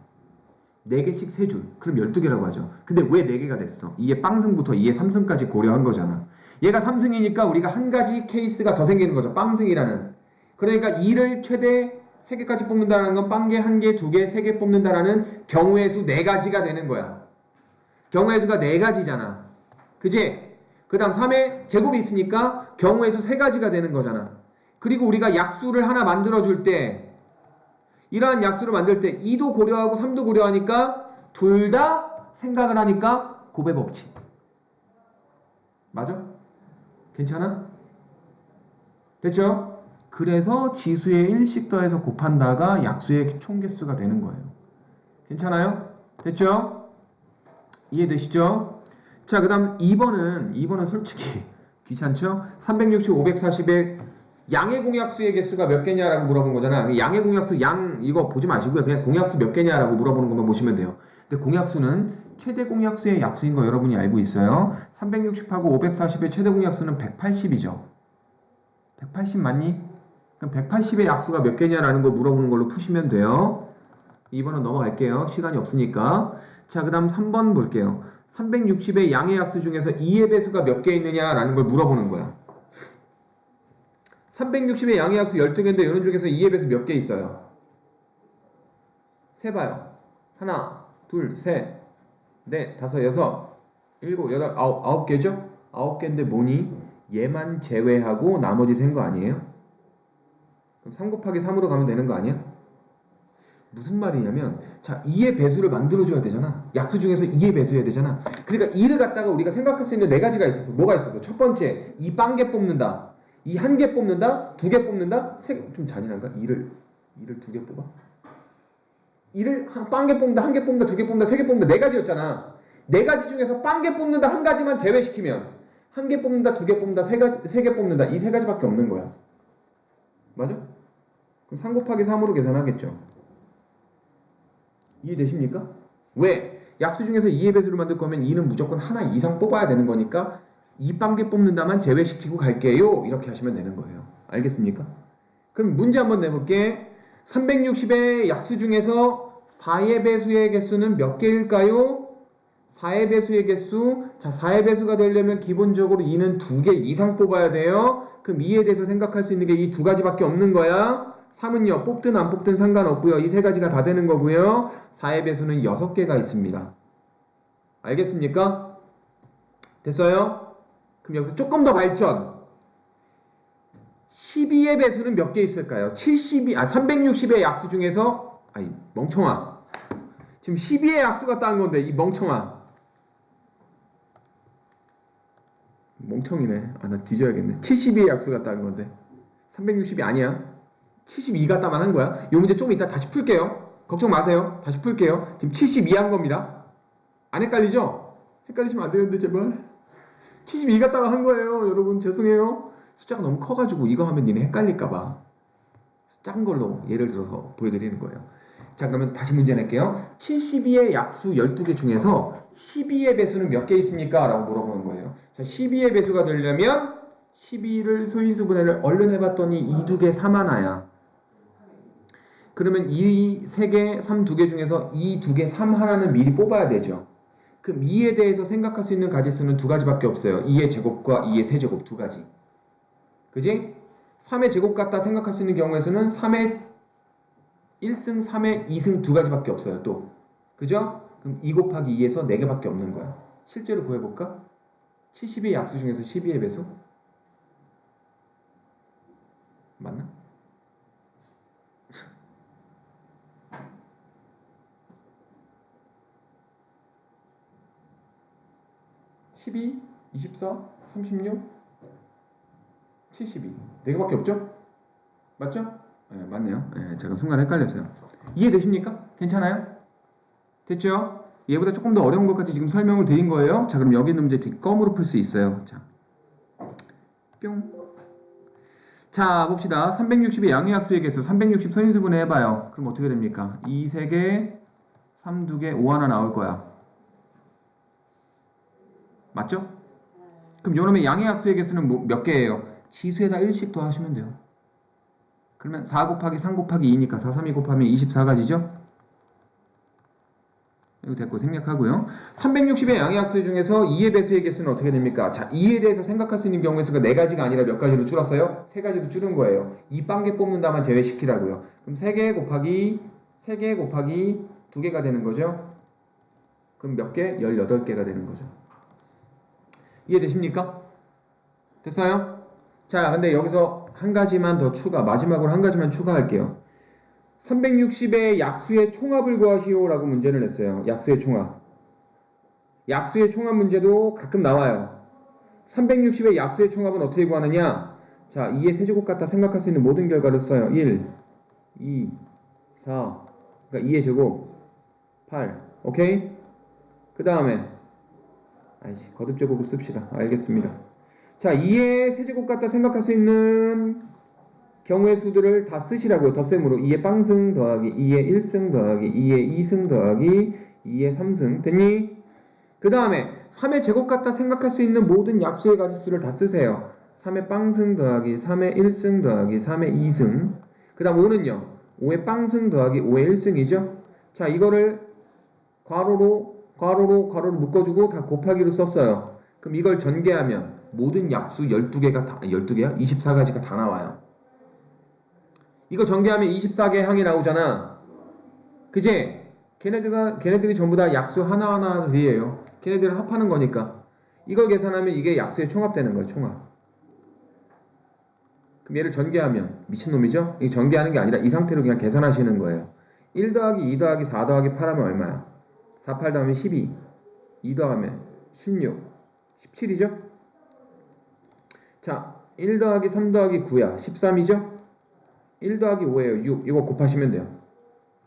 4개씩 3줄. 그럼 12개라고 하죠. 근데 왜 4개가 됐어? 2의 빵승부터 2의 3승까지 고려한 거잖아. 얘가 3승이니까 우리가 한 가지 케이스가 더 생기는 거죠. 빵승이라는. 그러니까 2를 최대 3개까지 뽑는다는 건 빵개, 1개, 2개, 3개 뽑는다라는 경우의 수 4가지가 되는 거야. 경우의 수가 4가지잖아. 그지? 그 다음 3의 제곱이 있으니까 경우의 수 3가지가 되는 거잖아. 그리고 우리가 약수를 하나 만들어줄 때 이러한 약수를 만들 때 2도 고려하고 3도 고려하니까 둘 다 생각을 하니까 곱의 법칙. 맞아? 괜찮아? 됐죠? 그래서 지수의 1씩 더해서 곱한다가 약수의 총개수가 되는 거예요. 괜찮아요? 됐죠? 이해되시죠? 자, 그 다음 2번은 솔직히 귀찮죠? 360, 540의 양의 공약수의 개수가 몇 개냐라고 물어본 거잖아. 양의 공약수 이거 보지 마시고요. 그냥 공약수 몇 개냐라고 물어보는 것만 보시면 돼요. 근데 공약수는 최대 공약수의 약수인 거 여러분이 알고 있어요. 360하고 540의 최대 공약수는 180이죠. 180 맞니? 그럼 180의 약수가 몇 개냐라는 거 물어보는 걸로 푸시면 돼요. 2번은 넘어갈게요. 시간이 없으니까. 자, 그 다음 3번 볼게요. 360의 양의 약수 중에서 2의 배수가 몇 개 있느냐라는 걸 물어보는 거야. 360의 양의 약수 12개인데 이런 중에서 2의 배수 몇 개 있어요? 세봐요. 하나, 둘, 셋, 넷, 다섯, 여섯, 일곱, 여덟, 아홉 개죠? 9개인데 뭐니? 얘만 제외하고 나머지 센 거 아니에요? 그럼 3 곱하기 3으로 가면 되는 거 아니야? 무슨 말이냐면 자 2의 배수를 만들어줘야 되잖아. 약수 중에서 2의 배수해야 되잖아. 그러니까 2를 갖다가 우리가 생각할 수 있는 4가지가 있었어. 뭐가 있었어? 첫 번째, 이 빵개 뽑는다. 이 1개 뽑는다. 2개 뽑는다. 좀 잔인한가? 2를 2개 뽑아? 2를 빵개 뽑는다. 1개 뽑는다. 2개 뽑는다. 3개 뽑는다. 4가지였잖아. 4가지 중에서 빵개 뽑는다. 1가지만 제외시키면 1개 뽑는다. 2개 뽑는다. 3개 뽑는다. 이 3가지밖에 없는 거야. 맞아? 그럼 3 곱하기 3으로 계산하겠죠. 이해되십니까? 왜? 약수 중에서 2의 배수를 만들 거면 2는 무조건 하나 이상 뽑아야 되는 거니까 2빵개 뽑는다만 제외시키고 갈게요. 이렇게 하시면 되는 거예요. 알겠습니까? 그럼 문제 한번 내볼게. 360의 약수 중에서 4의 배수의 개수는 몇 개일까요? 4의 배수의 개수. 자, 4의 배수가 되려면 기본적으로 2는 2개 이상 뽑아야 돼요. 그럼 2에 대해서 생각할 수 있는 게 이 2가지밖에 없는 거야. 3은요, 뽑든 안 뽑든 상관없고요. 이 3가지가 다 되는 거고요. 4의 배수는 6개가 있습니다. 알겠습니까? 됐어요? 그럼 여기서 조금 더 발전. 12의 배수는 몇 개 있을까요? 360의 약수 중에서, 멍청아. 지금 12의 약수가 딴 건데, 이 멍청아. 멍청이네. 아, 나 뒤져야겠네. 72의 약수 갖다 한 건데 360이 아니야. 72 갖다만 한 거야. 이 문제 좀 이따 다시 풀게요. 걱정 마세요. 다시 풀게요. 지금 72 한 겁니다. 안 헷갈리죠? 헷갈리시면 안 되는데 제발. 72 갖다가 한 거예요. 여러분 죄송해요. 숫자가 너무 커가지고 이거 하면 니네 헷갈릴까봐 작은 걸로 예를 들어서 보여드리는 거예요. 자, 그러면 다시 문제 낼게요. 72의 약수 12개 중에서 12의 배수는 몇 개 있습니까? 라고 물어보는 거예요. 자, 12의 배수가 되려면 12를 소인수분해를 얼른 해봤더니 2, 2개 3하나야. 그러면 2, 3개, 3, 2개 중에서 2, 2개, 3 하나는 미리 뽑아야 되죠. 그럼 2에 대해서 생각할 수 있는 가지수는 두 가지밖에 없어요. 2의 제곱과 2의 세제곱 두 가지. 그지? 3의 제곱 같다 생각할 수 있는 경우의 수는 3의 1승, 3의 2승 두 가지밖에 없어요. 또. 그죠? 그럼 2 곱하기 2에서 4개밖에 없는 거야. 실제로 구해볼까? 70의 약수 중에서 12의 배수? 맞나? (12) 24 36 72 4개밖에 없죠? 맞죠? 네, 맞네요. 네, 제가 순간 헷갈렸어요. 이해되십니까? 괜찮아요? 됐죠? 얘보다 조금 더 어려운 것까지 지금 설명을 드린 거예요. 자, 그럼 여기 있는 문제 껌으로 풀 수 있어요. 자, 뿅. 자, 봅시다. 360의 양의약수의 개수 360 서인수분해 해봐요. 그럼 어떻게 됩니까? 2, 3개, 3, 2개, 5 하나 나올 거야. 맞죠? 그럼 요놈의 양의약수의 개수는 뭐 몇 개예요? 지수에다 1씩 더하시면 돼요. 그러면 4 곱하기 3 곱하기 2니까 4, 3, 2 곱하면 24가지죠? 이거 됐고 생략하고요. 360의 양의약수 중에서 2의 배수의 개수는 어떻게 됩니까? 자, 2에 대해서 생각할 수 있는 경우의 수가 4가지가 아니라 몇 가지로 줄었어요? 3가지로 줄은 거예요. 이 빵개 뽑는다만 제외시키라고요. 그럼 3개 곱하기 3개 곱하기 2개가 되는 거죠? 그럼 몇 개? 18개가 되는 거죠. 이해되십니까? 됐어요? 자, 근데 여기서 한 가지만 더 마지막으로 한 가지만 추가할게요. 360의 약수의 총합을 구하시오 라고 문제를 냈어요. 약수의 총합. 약수의 총합 문제도 가끔 나와요. 360의 약수의 총합은 어떻게 구하느냐? 자, 2의 세제곱 같다 생각할 수 있는 모든 결과를 써요. 1, 2, 4, 그러니까 2의 제곱, 8, 오케이? 그 다음에 거듭 제곱을 씁시다. 알겠습니다. 자, 2의 세제곱 같다 생각할 수 있는 경우의 수들을 다 쓰시라고요. 덧셈으로 2의 빵승 더하기 2의 1승 더하기 2의 2승 더하기 2의 3승 됐니? 그 다음에 3의 제곱 같다 생각할 수 있는 모든 약수의 가지수를 다 쓰세요. 3의 빵승 더하기 3의 1승 더하기 3의 2승. 그 다음 5는요. 5의 빵승 더하기 5의 1승이죠. 자, 이거를 괄호로 묶어주고 다 곱하기로 썼어요. 그럼 이걸 전개하면 모든 약수 12개가 다 12개야? 24가지가 다 나와요. 이거 전개하면 24개 항이 나오잖아. 그지? 걔네들이 전부 다 약수 하나하나들이에요. 걔네들을 합하는 거니까. 이걸 계산하면 이게 약수의 총합되는 거예요. 총합. 그럼 얘를 전개하면 미친놈이죠? 이 전개하는 게 아니라 이 상태로 그냥 계산하시는 거예요. 1 더하기 2 더하기 4 더하기 8 하면 얼마야? 4, 8 더하면 12. 2 더하면 16. 17이죠? 자, 1 더하기 3 더하기 9야. 13이죠? 1 더하기 5예요. 6. 이거 곱하시면 돼요.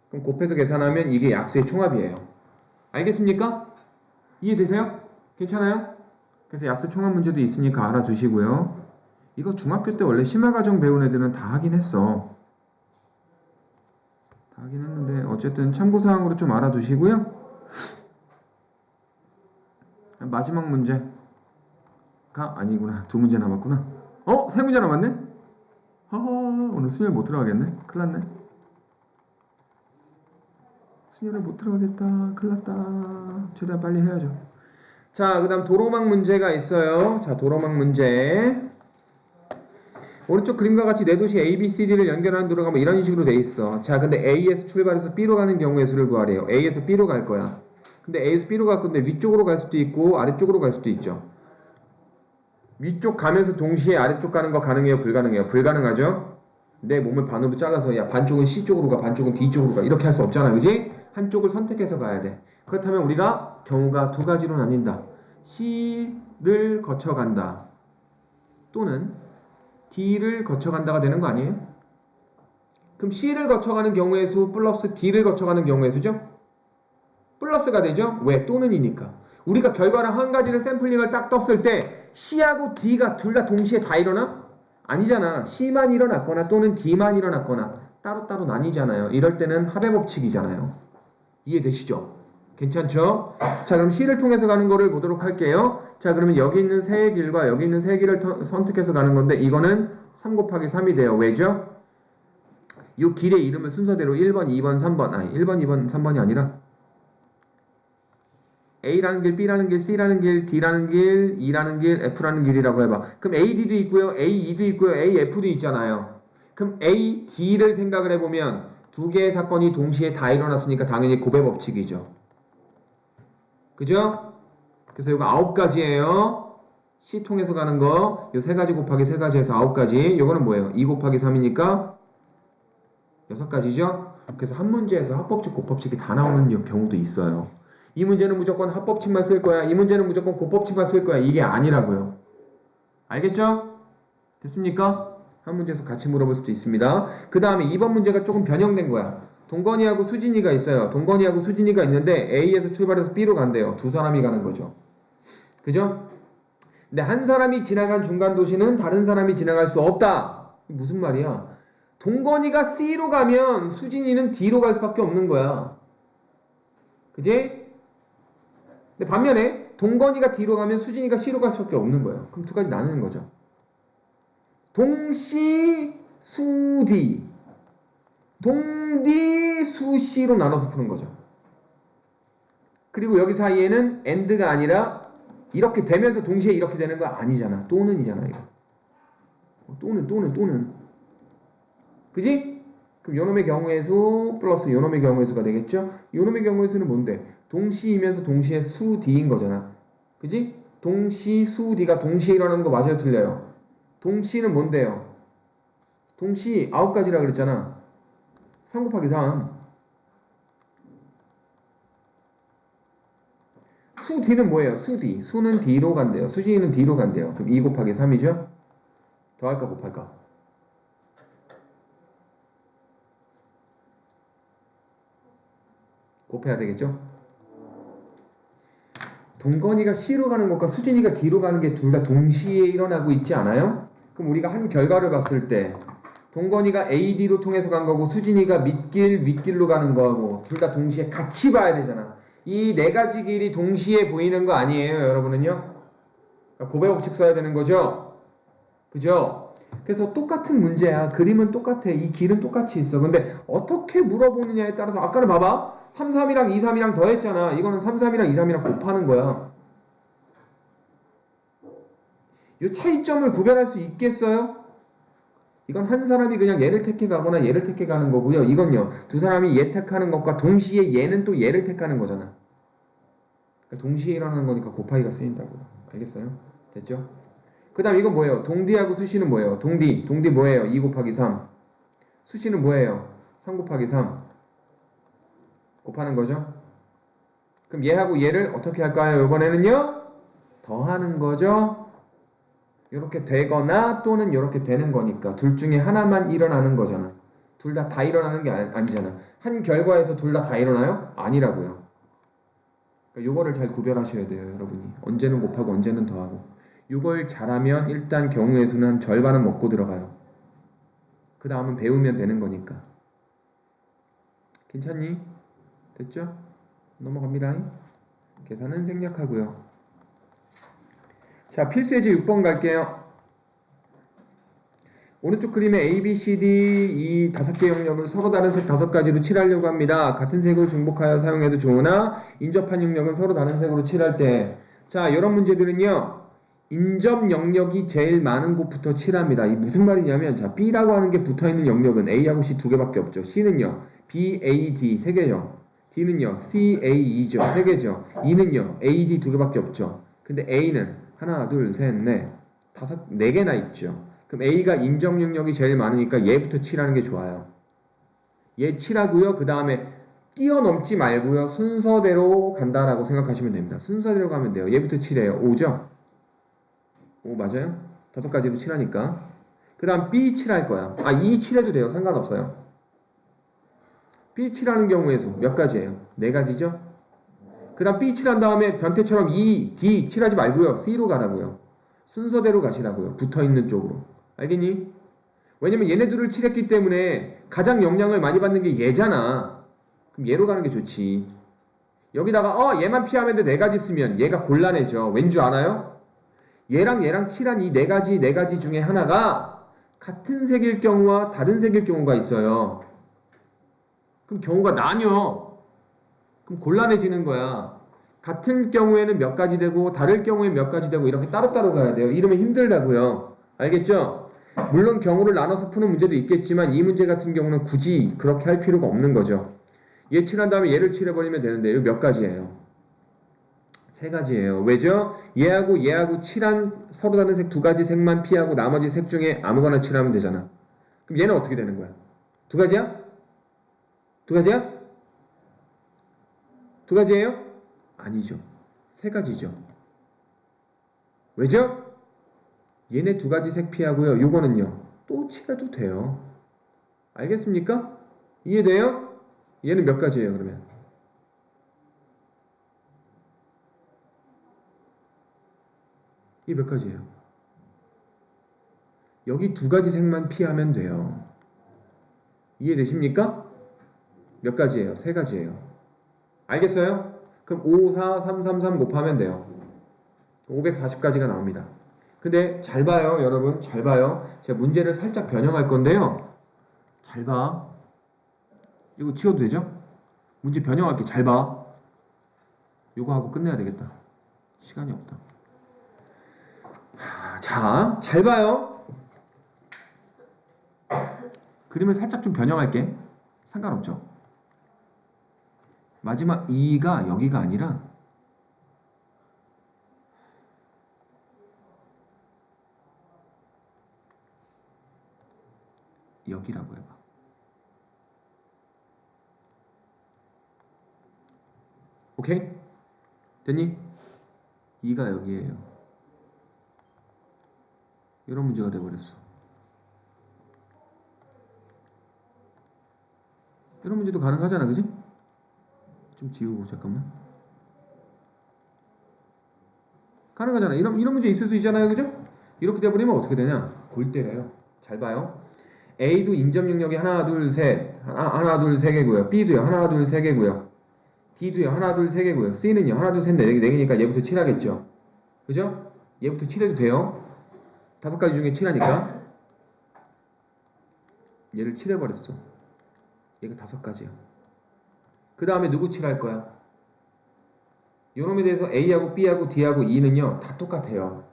그럼 곱해서 계산하면 이게 약수의 총합이에요. 알겠습니까? 이해되세요? 괜찮아요? 그래서 약수 총합 문제도 있으니까 알아두시고요. 이거 중학교 때 원래 심화과정 배운 애들은 다 하긴 했어. 다 하긴 했는데 어쨌든 참고사항으로 좀 알아두시고요. 마지막 문제가 아니구나. 2문제 남았구나. 3문제 남았네? 오늘 수열 못 들어가겠네? 큰일 났네. 수열을 못 들어가겠다. 큰일 났다. 최대한 빨리 해야죠. 자, 그 다음 도로망 문제가 있어요. 자, 도로망 문제. 오른쪽 그림과 같이 네 도시 A, B, C, D를 연결하는 도로가 뭐 이런 식으로 돼 있어. 자, 근데 A에서 출발해서 B로 가는 경우의 수를 구하래요. A에서 B로 갈 거야. 근데 A에서 B로 갈 건데 위쪽으로 갈 수도 있고 아래쪽으로 갈 수도 있죠. 위쪽 가면서 동시에 아래쪽 가는 거 가능해요? 불가능해요? 불가능하죠? 내 몸을 반으로 잘라서 야 반쪽은 C 쪽으로 가 반쪽은 D 쪽으로 가 이렇게 할 수 없잖아. 그지? 한쪽을 선택해서 가야 돼. 그렇다면 우리가 경우가 두 가지로 나뉜다. C를 거쳐간다. 또는 D를 거쳐간다가 되는 거 아니에요? 그럼 C를 거쳐가는 경우의 수 플러스 D를 거쳐가는 경우의 수죠? 플러스가 되죠? 왜? 또는이니까. 우리가 결과를 한 가지를 샘플링을 딱 떴을 때 C하고 D가 둘 다 동시에 다 일어나? 아니잖아. C만 일어났거나 또는 D만 일어났거나 따로따로 나뉘잖아요. 이럴 때는 합의 법칙이잖아요. 이해되시죠? 괜찮죠? 자, 그럼 C를 통해서 가는 거를 보도록 할게요. 자, 그러면 여기 있는 세 길과 여기 있는 세 길을 선택해서 가는 건데 이거는 3 곱하기 3이 돼요. 왜죠? 이 길의 이름을 순서대로 1번, 2번, 3번, 아니 1번, 2번, 3번이 아니라 A라는 길, B라는 길, C라는 길, D라는 길, E라는 길, F라는 길이라고 해봐. 그럼 AD도 있고요, AE도 있고요, AF도 있잖아요. 그럼 AD를 생각을 해보면 두 개의 사건이 동시에 다 일어났으니까 당연히 곱의 법칙이죠. 그죠? 그래서 이거 9가지예요. C 통해서 가는 거, 요 3가지 곱하기 3가지에서 9가지. 요거는 뭐예요? 2 곱하기 3이니까 6가지죠? 그래서 한 문제에서 합법칙, 곱법칙이 다 나오는 경우도 있어요. 이 문제는 무조건 합법칙만 쓸 거야. 이 문제는 무조건 곱법칙만 쓸 거야. 이게 아니라고요. 알겠죠? 됐습니까? 한 문제에서 같이 물어볼 수도 있습니다. 그 다음에 2번 문제가 조금 변형된 거야. 동건이하고 수진이가 있어요. 동건이하고 수진이가 있는데 A에서 출발해서 B로 간대요. 두 사람이 가는 거죠. 그죠? 근데 한 사람이 지나간 중간 도시는 다른 사람이 지나갈 수 없다. 무슨 말이야? 동건이가 C로 가면 수진이는 D로 갈 수밖에 없는 거야. 그지? 근데 반면에 동건이가 D로 가면 수진이가 C로 갈 수밖에 없는 거예요. 그럼 두 가지 나누는 거죠. 동시 수D, 동디 수C로 나눠서 푸는 거죠. 그리고 여기 사이에는 AND가 아니라 이렇게 되면서 동시에 이렇게 되는 거 아니잖아. 또는이잖아 이거. 또는. 그지? 그럼 요놈의 경우의 수 플러스 요놈의 경우의 수가 되겠죠? 요놈의 경우의 수는 뭔데? 동시이면서 동시에 수 D인 거잖아. 그지? 동시 수 D가 동시에 일어나는 거 맞아요? 틀려요? 동시는 뭔데요? 동시 9가지라 그랬잖아. 3 곱하기 3. 수 D는 뭐예요? 수 D. 수는 D로 간대요. 수진이는 D로 간대요. 그럼 2 곱하기 3이죠? 더할까 곱할까? 곱해야 되겠죠? 동건이가 C로 가는 것과 수진이가 D로 가는 게 둘 다 동시에 일어나고 있지 않아요? 그럼 우리가 한 결과를 봤을 때 동건이가 AD로 통해서 간 거고 수진이가 밑길, 윗길로 가는 거하고 둘 다 동시에 같이 봐야 되잖아. 이 4가지 길이 동시에 보이는 거 아니에요, 여러분은요? 곱의 법칙 써야 되는 거죠? 그죠? 그래서 똑같은 문제야. 그림은 똑같아. 이 길은 똑같이 있어. 근데 어떻게 물어보느냐에 따라서 아까는 봐봐. 3, 3이랑 2, 3이랑 더했잖아. 이거는 3, 3이랑 2, 3이랑 곱하는 거야. 이 차이점을 구별할 수 있겠어요? 이건 한 사람이 그냥 얘를 택해 가거나 얘를 택해 가는 거고요. 이건요. 두 사람이 얘 택하는 것과 동시에 얘는 또 얘를 택하는 거잖아. 그러니까 동시에 일어나는 거니까 곱하기가 쓰인다고요. 알겠어요? 됐죠? 그 다음 이건 뭐예요? 동디하고 수시는 뭐예요? 동디 뭐예요? 2 곱하기 3. 수시는 뭐예요? 3 곱하기 3. 곱하는 거죠? 그럼 얘하고 얘를 어떻게 할까요? 이번에는요? 더하는 거죠? 이렇게 되거나 또는 이렇게 되는 거니까 둘 중에 하나만 일어나는 거잖아. 둘 다 일어나는 게 아니잖아. 한 결과에서 둘 다 일어나요? 아니라고요. 그러니까 요거를 잘 구별하셔야 돼요, 여러분이. 언제는 곱하고 언제는 더하고. 요걸 잘하면 일단 경우의 수는 한 절반은 먹고 들어가요. 그 다음은 배우면 되는 거니까. 괜찮니? 됐죠? 넘어갑니다. 계산은 생략하고요. 자, 필수예제 6번 갈게요. 오른쪽 그림에 A, B, C, D 이 5개 영역을 서로 다른 색 5가지로 칠하려고 합니다. 같은 색을 중복하여 사용해도 좋으나 인접한 영역은 서로 다른 색으로 칠할 때, 자, 이런 문제들은요, 인접 영역이 제일 많은 곳부터 칠합니다. 이 무슨 말이냐면, 자, B라고 하는 게 붙어있는 영역은 A하고 C 2개밖에 없죠. C는요, B, A, D 3개죠. D는요, C, A, E죠. 3개죠. E는요, A, D 2개밖에 없죠. 근데 A는 하나, 둘, 셋, 넷, 4개나 있죠. 그럼 A가 인접 영역이 제일 많으니까 얘부터 칠하는 게 좋아요. 얘 칠하고요. 그 다음에 뛰어넘지 말고요. 순서대로 간다라고 생각하시면 됩니다. 순서대로 가면 돼요. 얘부터 7이에요. 5죠? 5 맞아요? 5가지로 7하니까. 그 다음 B 7할 거야. 아, E 7해도 돼요. 상관없어요. B 7하는 경우의 수 몇 가지예요? 4가지죠? 그 다음 B 7한 다음에 변태처럼 E, D 7하지 말고요. C로 가라고요. 순서대로 가시라고요. 붙어있는 쪽으로. 알겠니? 왜냐면 얘네들을 칠했기 때문에 가장 영향을 많이 받는 게 얘잖아. 그럼 얘로 가는 게 좋지. 여기다가 얘만 피하면 돼 4가지 쓰면 얘가 곤란해져. 왠 줄 알아요? 얘랑 칠한 이 4가지 중에 하나가 같은 색일 경우와 다른 색일 경우가 있어요. 그럼 경우가 나뉘어. 그럼 곤란해지는 거야. 같은 경우에는 몇 가지 되고 다를 경우에 몇 가지 되고 이렇게 따로따로 가야 돼요. 이러면 힘들다고요. 알겠죠? 물론 경우를 나눠서 푸는 문제도 있겠지만 이 문제 같은 경우는 굳이 그렇게 할 필요가 없는 거죠. 얘 칠한 다음에 얘를 칠해버리면 되는데 이거 몇 가지예요? 3가지예요. 왜죠? 얘하고 칠한 서로 다른 색 2가지 색만 피하고 나머지 색 중에 아무거나 칠하면 되잖아. 그럼 얘는 어떻게 되는 거야? 2가지야? 2가지야? 2가지예요? 아니죠. 3가지죠. 왜죠? 얘네 2가지 색 피하고요. 요거는요. 또 칠해도 돼요. 알겠습니까? 이해돼요? 얘는 몇 가지예요, 그러면? 이게 몇 가지예요? 여기 2가지 색만 피하면 돼요. 이해되십니까? 몇 가지예요? 3가지예요. 알겠어요? 그럼 5, 4, 3, 3, 3 곱하면 돼요. 540가지가 나옵니다. 근데 잘 봐요, 여러분. 잘 봐요. 제가 문제를 살짝 변형할 건데요. 잘 봐. 이거 치워도 되죠? 문제 변형할게. 잘 봐. 이거 하고 끝내야 되겠다. 시간이 없다. 자, 잘 봐요. 그림을 살짝 좀 변형할게. 상관없죠? 마지막 2가 여기가 아니라 여기라고 해봐. 오케이? 됐니? 2가 여기에요. 이런 문제가 돼버렸어. 이런 문제도 가능하잖아, 그지? 좀 지우고 잠깐만. 가능하잖아. 이런 문제 있을 수 있잖아요, 그죠? 이렇게 돼버리면 어떻게 되냐? 골 때려요. 잘 봐요. A도 인접 영역이 하나, 둘, 셋, 하나, 둘, 세 개고요. B도요, 하나, 둘, 세 개고요. D도요, 하나, 둘, 세 개고요. C는요, 하나, 둘, 셋, 네 개니까 얘부터 칠하겠죠. 그죠? 얘부터 칠해도 돼요. 5가지 중에 칠하니까. 얘를 칠해버렸어. 얘가 5가지야. 그 다음에 누구 칠할 거야? 요놈에 대해서 A하고 B하고 D하고 E는요, 다 똑같아요.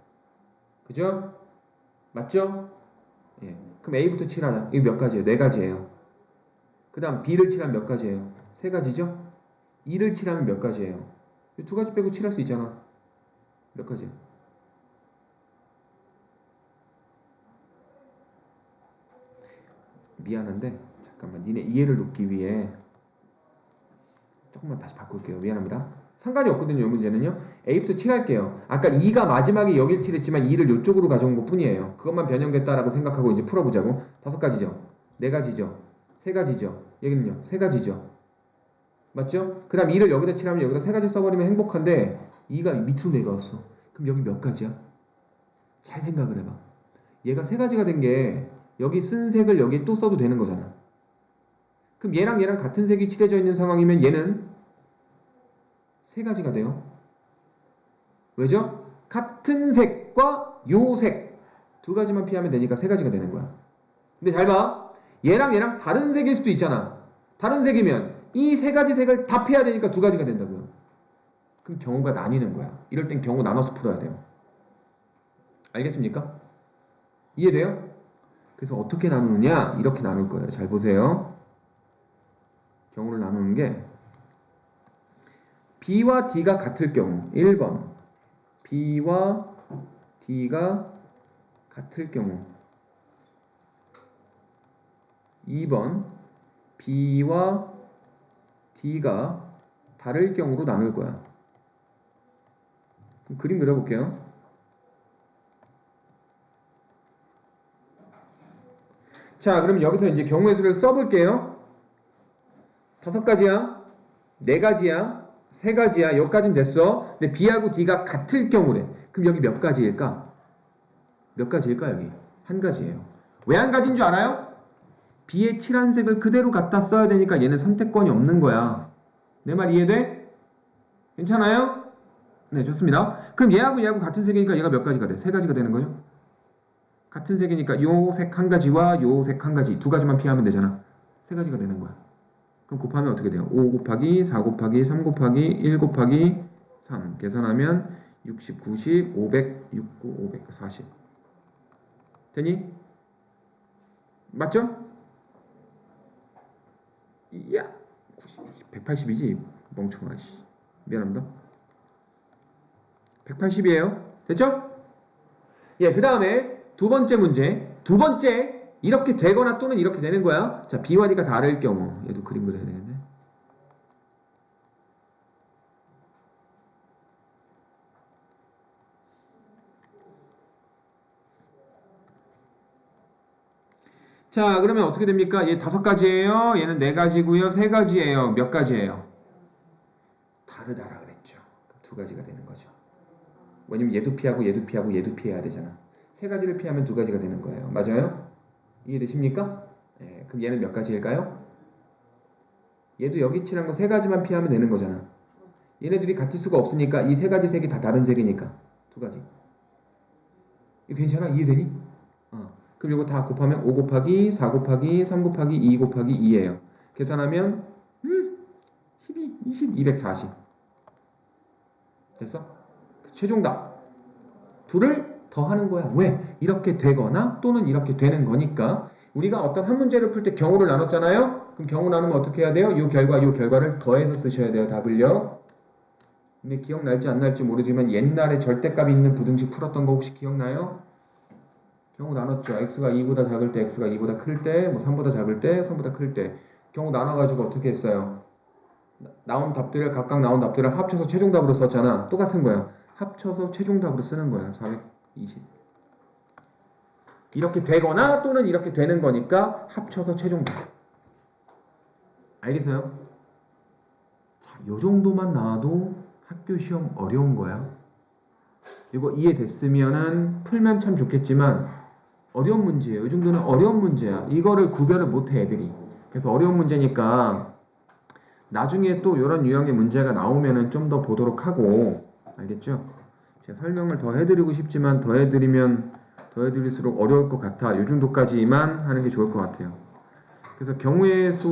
그죠? 맞죠? 예. 그럼 A부터 칠하자. 이거 몇 가지예요? 4가지예요. 그 다음 B를 칠하면 몇 가지예요? 3가지죠? E를 칠하면 몇 가지예요? 2가지 빼고 칠할 수 있잖아. 몇 가지야? 미안한데 잠깐만 니네 이해를 돕기 위해 조금만 다시 바꿀게요. 미안합니다. 상관이 없거든요. 이 문제는요. A부터 칠할게요. 아까 2가 마지막에 여길 칠했지만 2를 이쪽으로 가져온 것 뿐이에요. 그것만 변형됐다라고 생각하고 이제 풀어보자고. 5가지죠. 4가지죠. 3가지죠. 여기는요. 3가지죠. 맞죠? 그 다음 2를 여기다 칠하면 여기다 3가지 써버리면 행복한데 2가 밑으로 내려왔어. 그럼 여기 몇 가지야? 잘 생각을 해봐. 얘가 3가지가 된 게 여기 쓴 색을 여기에 또 써도 되는 거잖아. 그럼 얘랑 같은 색이 칠해져 있는 상황이면 얘는 3가지가 돼요. 왜죠? 같은 색과 요 색 두 가지만 피하면 되니까 3가지가 되는 거야. 근데 잘 봐. 얘랑 다른 색일 수도 있잖아. 다른 색이면 이 3가지 색을 다 피해야 되니까 2가지가 된다고요. 그럼 경우가 나뉘는 거야. 이럴 땐 경우 나눠서 풀어야 돼요. 알겠습니까? 이해돼요? 그래서 어떻게 나누느냐? 이렇게 나눌 거예요. 잘 보세요. 경우를 나누는 게 B와 D가 같을 경우 1번 B와 D가 같을 경우 2번 B와 D가 다를 경우로 나눌 거야. 그럼 그림 그려볼게요. 자, 그럼 여기서 이제 경우의 수를 써볼게요. 5가지야, 4가지야, 3가지야. 여기까지는 됐어. 근데 B하고 D가 같을 경우래. 그럼 여기 몇 가지일까? 몇 가지일까 여기? 한 가지예요. 왜 한 가지인 줄 알아요? B의 칠한 색을 그대로 갖다 써야 되니까 얘는 선택권이 없는 거야. 내 말 이해돼? 괜찮아요? 네, 좋습니다. 그럼 얘하고 얘하고 같은 색이니까 얘가 몇 가지가 돼? 3가지가 되는 거죠? 같은 색이니까 요 색 한 가지와 요 색 한 가지, 2가지만 피하면 되잖아. 3가지가 되는 거야. 그럼 곱하면 어떻게 돼요? 5 곱하기 4 곱하기 3 곱하기 1 곱하기 3 계산하면 60, 90, 500, 69, 540 되니? 맞죠? 이야 90, 180이지 멍청아. 미안합니다. 180이에요. 됐죠? 예, 그 다음에 두 번째 문제. 두 번째 이렇게 되거나 또는 이렇게 되는 거야. 자, B와 D가 다를 경우 얘도 그림 그려야 되겠네. 자, 그러면 어떻게 됩니까? 얘 5가지예요. 얘는 4가지고요. 3가지예요. 몇 가지예요? 다르다라 그랬죠. 2가지가 되는 거죠. 왜냐면 얘도 피하고 얘도 피하고 얘도 피해야 되잖아. 3가지를 피하면 2가지가 되는 거예요. 맞아요? 이해되십니까? 예, 그럼 얘는 몇 가지일까요? 얘도 여기 칠한 거 3가지만 피하면 되는 거잖아. 얘네들이 같을 수가 없으니까 이 3가지 색이 다 다른 색이니까 2가지. 이거 괜찮아? 이해되니? 그럼 이거 다 곱하면 5 곱하기 4 곱하기 3 곱하기 2 곱하기 2예요. 계산하면 12, 20, 240 됐어? 최종답 둘을 더하는 거야. 왜? 이렇게 되거나 또는 이렇게 되는 거니까. 우리가 어떤 한 문제를 풀 때 경우를 나눴잖아요. 그럼 경우 나누면 어떻게 해야 돼요? 이 결과를 더해서 쓰셔야 돼요. 답을요. 근데 기억날지 안 날지 모르지만 옛날에 절대값 있는 부등식 풀었던 거 혹시 기억나요? 경우 나눴죠. x가 2보다 작을 때, x가 2보다 클 때, 뭐 3보다 작을 때, 3보다 클 때. 경우 나눠가지고 어떻게 했어요? 각각 나온 답들을 합쳐서 최종답으로 썼잖아. 똑같은 거야. 합쳐서 최종답으로 쓰는 거야. 420. 이렇게 되거나 또는 이렇게 되는 거니까 합쳐서 최종답. 알겠어요? 자, 요 정도만 나와도 학교 시험 어려운 거야. 이거 이해됐으면은 풀면 참 좋겠지만 어려운 문제예요. 이 정도는 어려운 문제야. 이거를 구별을 못해 애들이. 그래서 어려운 문제니까 나중에 또 이런 유형의 문제가 나오면은 좀 더 보도록 하고 알겠죠? 제가 설명을 더 해드리고 싶지만 더 해드릴수록 어려울 것 같아. 이 정도까지만 하는 게 좋을 것 같아요. 그래서 경우의 수